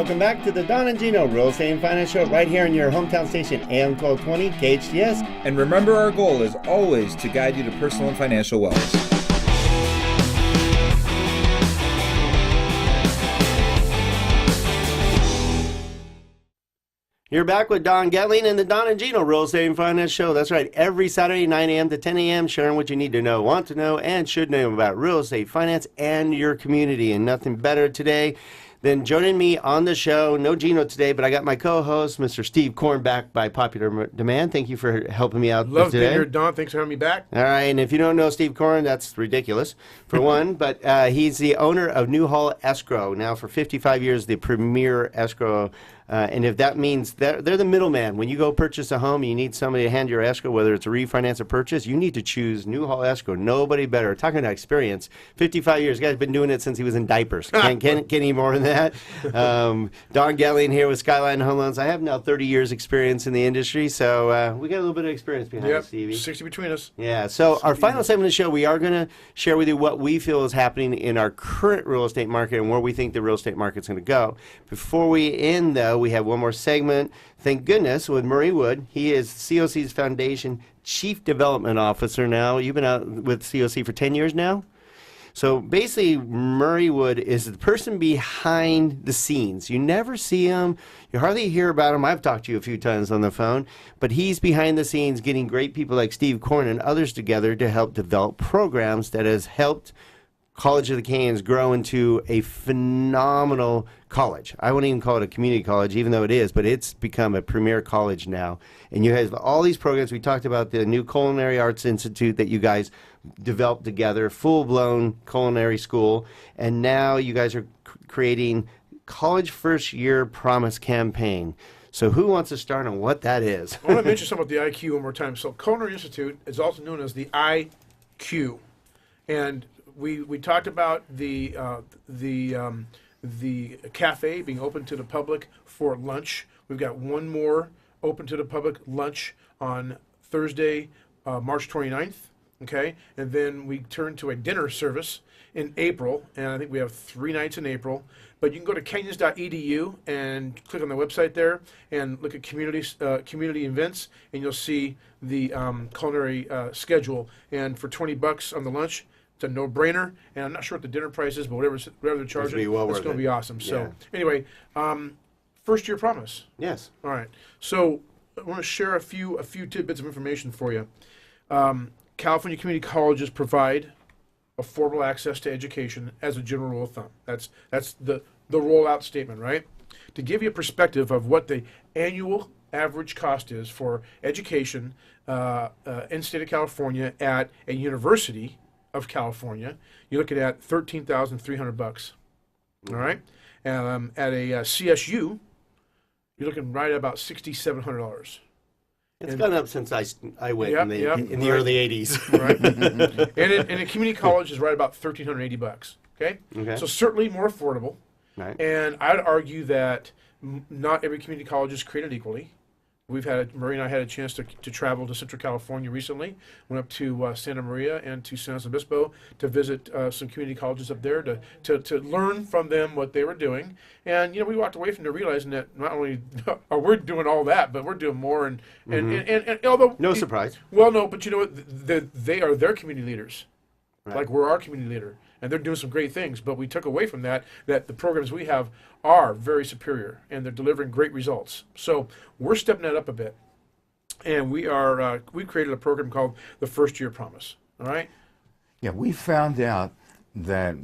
welcome back to the Don and Gino Real Estate and Finance Show right here in your hometown station, AM 1220 KHTS. And remember, our goal is always to guide you to personal and financial wellness. You're back with Don Gatling and the Don and Gino Real Estate and Finance Show. That's right, every Saturday, 9 a.m. to 10 a.m., sharing what you need to know, want to know, and should know about real estate, finance, and your community. And nothing better today than joining me on the show. No Gino today, but I got my co-host, Mr. Steve Korn, back by popular demand. Thank you for helping me out Love today. being here, Don. Thanks for having me back. All right, and if you don't know Steve Korn, that's ridiculous, for one. But he's the owner of Newhall Escrow. Now, for 55 years, the premier escrow. And if that means they're the middleman. When you go purchase a home, you need somebody to hand your escrow, whether it's a refinance or purchase, you need to choose Newhall Escrow. Nobody better. Talking about experience, 55 years. Guy's been doing it since he was in diapers. Can't any more than that. Don Gatling here with Skyline Home Loans. I have now 30 years experience in the industry, so we got a little bit of experience behind us, Stevie. 60 between us. Yeah, so our final segment of the show, we are going to share with you what we feel is happening in our current real estate market and where we think the real estate market's going to go. Before we end, though, we have one more segment, thank goodness, with Murray Wood. He is COC's Foundation Chief Development Officer now. You've been out with COC for 10 years now? So basically, Murray Wood is the person behind the scenes. You never see him. You hardly hear about him. I've talked to you a few times on the phone. But he's behind the scenes getting great people like Steve Korn and others together to help develop programs that has helped College of the Canes grow into a phenomenal college. I wouldn't even call it a community college, even though it is, but it's become a premier college now. And you have all these programs. We talked about the new Culinary Arts Institute that you guys developed together, full-blown culinary school. And now you guys are creating College First Year Promise campaign. So who wants to start on what that is? I want to mention something about the IQ one more time. So Culinary Institute is also known as the IQ. And we talked about the cafe being open to the public for lunch. We've got one more open to the public lunch on Thursday, March 29th. Okay, and then we turn to a dinner service in April, and I think we have 3 nights in April. But you can go to canyons.edu and click on the website there and look at community events, and you'll see the culinary schedule. And for $20 on the lunch, it's a no-brainer, and I'm not sure what the dinner price is, but whatever they're charging, it's going to be awesome. Yeah. So anyway, first year promise. Yes. All right. So I want to share a few tidbits of information for you. California community colleges provide affordable access to education as a general rule of thumb. That's the rollout statement, right? To give you a perspective of what the annual average cost is for education in the state of California at a university of California, you're looking at $13,300. All right, at a CSU, you're looking right at about $6,700. It's gone up since I went in the early 80s. Right. and a community college is right about $1,380. Okay? So certainly more affordable. Right. And I'd argue that not every community college is created equally. Murray and I had a chance to travel to Central California recently. Went up to Santa Maria and to San Luis Obispo to visit some community colleges up there to learn from them what they were doing. And we walked away from there realizing that not only are we doing all that, but we're doing more. And although no surprise. Well, no, but you know what? They are their community leaders, right. Like we're our community leader. And they're doing some great things, but we took away from that the programs we have are very superior, and they're delivering great results. So we're stepping that up a bit, and we created a program called the First Year Promise. All right? Yeah, we found out that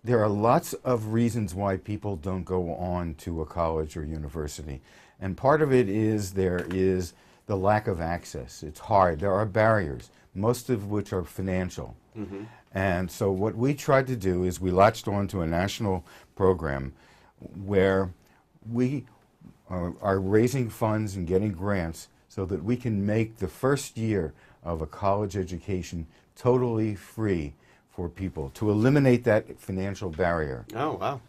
there are lots of reasons why people don't go on to a college or university, and part of it is there is the lack of access. It's hard. There are barriers, most of which are financial. Mm-hmm. And so what we tried to do is we latched on to a national program where we are raising funds and getting grants so that we can make the first year of a college education totally free for people, to eliminate that financial barrier. Oh, wow.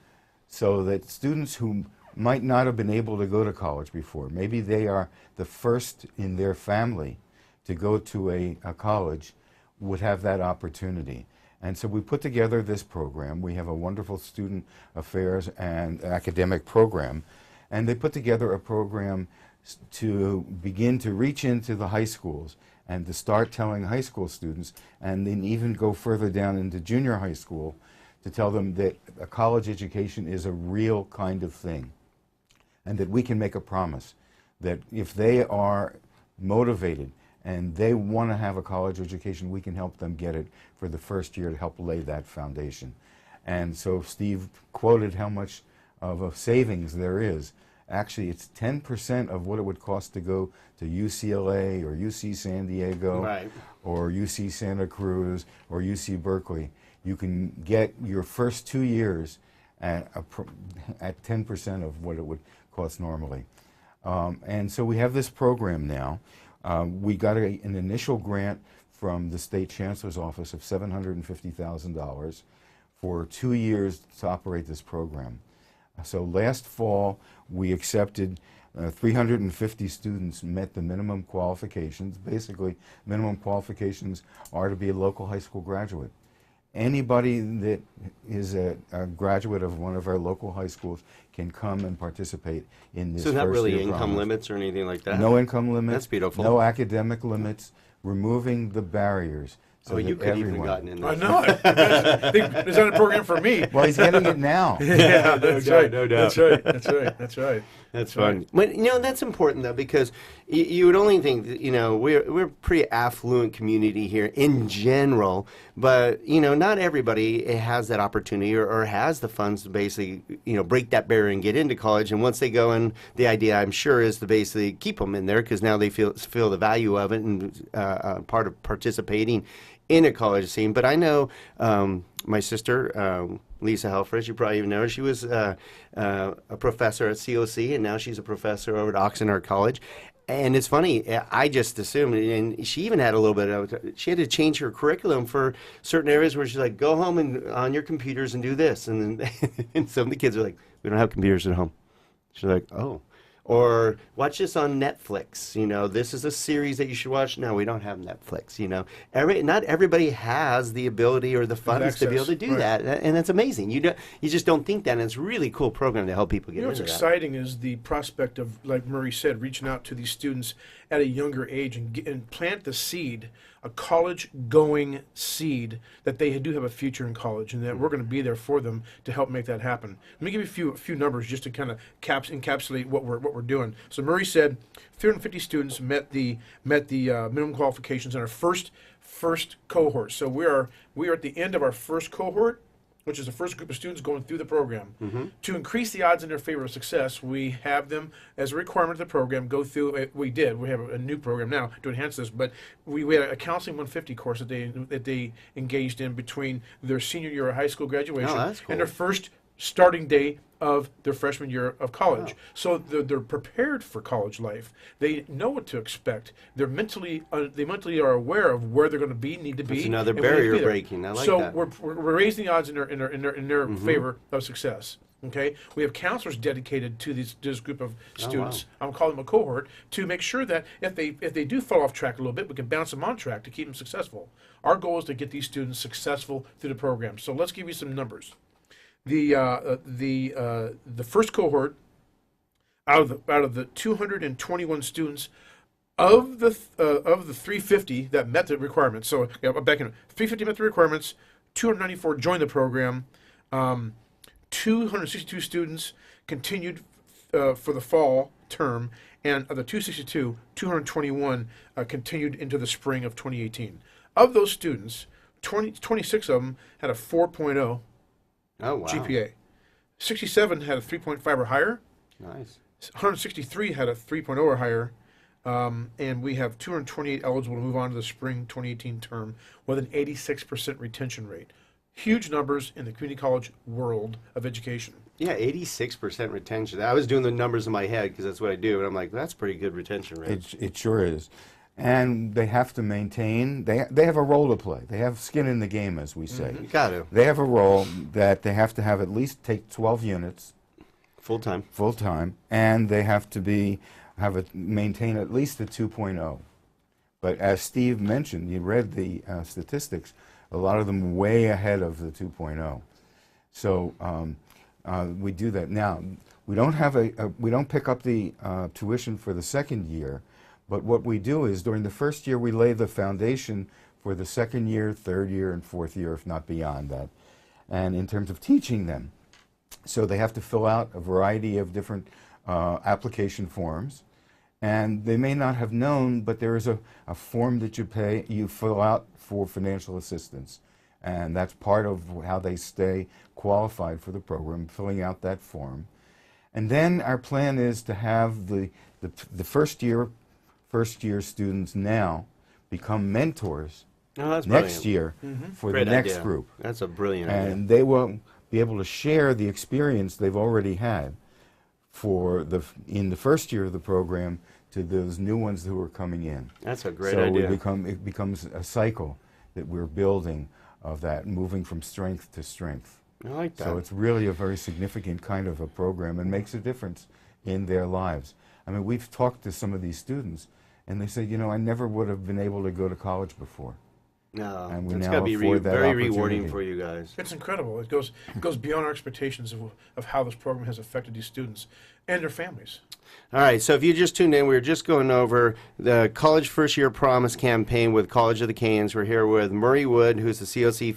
So that students who might not have been able to go to college before, maybe they are the first in their family to go to a college, would have that opportunity. And so we put together this program. We have a wonderful student affairs and academic program. And they put together a program to begin to reach into the high schools and to start telling high school students, and then even go further down into junior high school, to tell them that a college education is a real kind of thing, and that we can make a promise that if they are motivated and they want to have a college education, we can help them get it for the first year to help lay that foundation. And so Steve quoted how much of a savings there is. Actually, it's 10% of what it would cost to go to UCLA or UC San Diego, Right. or UC Santa Cruz or UC Berkeley. You can get your first 2 years at 10% of what it would cost normally. And so we have this program now. We got an initial grant from the State Chancellor's Office of $750,000 for 2 years to operate this program. So last fall, we accepted 350 students met the minimum qualifications. Basically, minimum qualifications are to be a local high school graduate. Anybody that is a graduate of one of our local high schools can come and participate in this So not first really year income program. limits or anything like that? No income limits. That's beautiful. No academic limits. Removing the barriers. So Oh, you that could even everyone- have gotten in there. I know. They designed a program for me. Well, he's getting it now. Yeah, that's doubt, right. no doubt. That's right. That's right. That's right. That's right. fun. But that's important though, because you would only think that, we're a pretty affluent community here in general, but not everybody has that opportunity or has the funds to basically break that barrier and get into college. And once they go in, the idea I'm sure is to basically keep them in there because now they feel the value of it and part of participating in a college scene. But I know my sister, Lisa Helfrich, you probably even know her. She was a professor at COC, and now she's a professor over at Oxnard College. And it's funny, I just assumed, and she even had a little bit of, she had to change her curriculum for certain areas where she's like, go home and on your computers and do this. And then and some of the kids are like, we don't have computers at home. She's like, oh. Or watch this on Netflix. This is a series that you should watch. No, we don't have Netflix. Not everybody has the ability or the funds to be able to do right. that, and that's amazing. You just don't think that, and it's a really cool program to help people get What's into that. exciting is the prospect of, like Murray said, reaching out to these students at a younger age and plant the seed, a college-going seed, that they do have a future in college, and that we're going to be there for them to help make that happen. Let me give you a few numbers just to kind of encapsulate what we're doing. So Murray said 350 students met the minimum qualifications in our first cohort. So we are at the end of our first cohort, which is the first group of students going through the program. Mm-hmm. To increase the odds in their favor of success, we have them, as a requirement of the program, go through, we have a new program now to enhance this, but we had a Counseling 150 course that they engaged in between their senior year of high school graduation Oh, that's cool. and their first starting day of their freshman year of college. Wow. So they're prepared for college life. They know what to expect. They mentally are aware of where they're going to need to be. That's another and when they barrier be there. breaking. I like so that. we're raising the odds in their favor of success. Okay, we have counselors dedicated to this group of students. wow. I'm calling them a cohort to make sure that if they do fall off track a little bit, we can bounce them on track to keep them successful. Our goal is to get these students successful through the program. So let's give you some numbers. The first cohort, out of the 221 students, of the 350 that met the requirements. So back in 350 met the requirements. 294 joined the program. 262 students continued for the fall term, and of the 262, 221 continued into the spring of 2018. Of those students, 26 of them had a 4.0 Oh, wow. GPA. 67 had a 3.5 or higher. Nice. 163 had a 3.0 or higher. And we have 228 eligible to move on to the spring 2018 term with an 86% retention rate. Huge numbers in the community college world of education. Yeah, 86% retention. I was doing the numbers in my head because that's what I do, and I'm like, that's pretty good retention rate. It sure is. And they have to maintain, they have a role to play. They have skin in the game, as we say. You got to. They have a role that they have to have at least take 12 units Full time. full time, and they have to maintain at least a 2.0. But as Steve mentioned, you read the statistics, a lot of them way ahead of the 2.0. So we do that. Now, we don't have we don't pick up the tuition for the second year, but what we do is during the first year we lay the foundation for the second year, third year, and fourth year, if not beyond that. And in terms of teaching them, so they have to fill out a variety of different application forms. And they may not have known, but there is a form that you fill out for financial assistance. And that's part of how they stay qualified for the program, filling out that form. And then our plan is to have the first year students now become mentors next year for Great the next idea. group. That's a brilliant idea. And they will be able to share the experience they've already had in the first year of the program to those new ones who are coming in. That's a great so idea. It becomes a cycle that we're building of that, moving from strength to strength. I like that. So it's really a very significant kind of a program and makes a difference in their lives. I mean, we've talked to some of these students, and they say, you know, I never would have been able to go to college before. No, And we it's now got to be afford that very rewarding opportunity. Mm-hmm. for you guys. It's incredible. It goes beyond our expectations of how this program has affected these students and their families. All right, so if you just tuned in, we were just going over the College First Year Promise campaign with College of the Canes. We're here with Murray Wood, who's the COC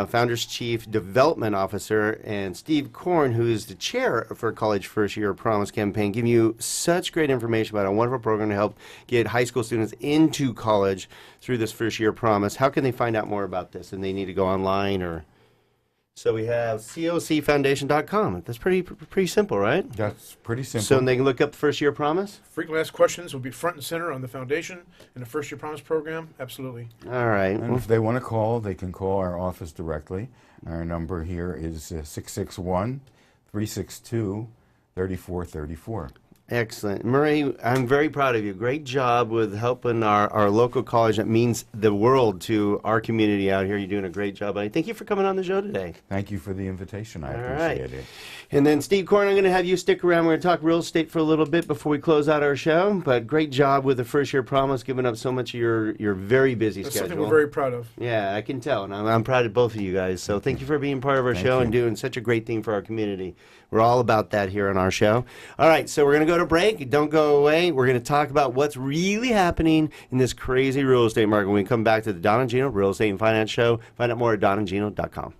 Founders Chief Development Officer, and Steve Korn, who is the chair for College First Year Promise campaign, giving you such great information about a wonderful program to help get high school students into college through this First Year Promise. How can they find out more about this? And they need to go online or... So we have cocfoundation.com. That's pretty simple, right? That's pretty simple. So they can look up First Year Promise? Frequently asked questions will be front and center on the foundation and the First Year Promise program. Absolutely. All right. And if they want to call, they can call our office directly. Our number here is 661-362-3434. Excellent. Murray, I'm very proud of you. Great job with helping our local college. That means the world to our community out here. You're doing a great job. I thank you for coming on the show today. Thank you for the invitation. I All appreciate right. it. And then, Steve Korn, I'm going to have you stick around. We're going to talk real estate for a little bit before we close out our show. But great job with the First Year Promise, giving up so much of your very busy That's schedule. something we're very proud of. Yeah, I can tell, and I'm proud of both of you guys. So thank you for being part of our show and you. doing such a great thing for our community. We're all about that here on our show. All right, so we're going to go to break. Don't go away. We're going to talk about what's really happening in this crazy real estate market when we come back to the Don and Gino Real Estate and Finance Show. Find out more at donandgino.com.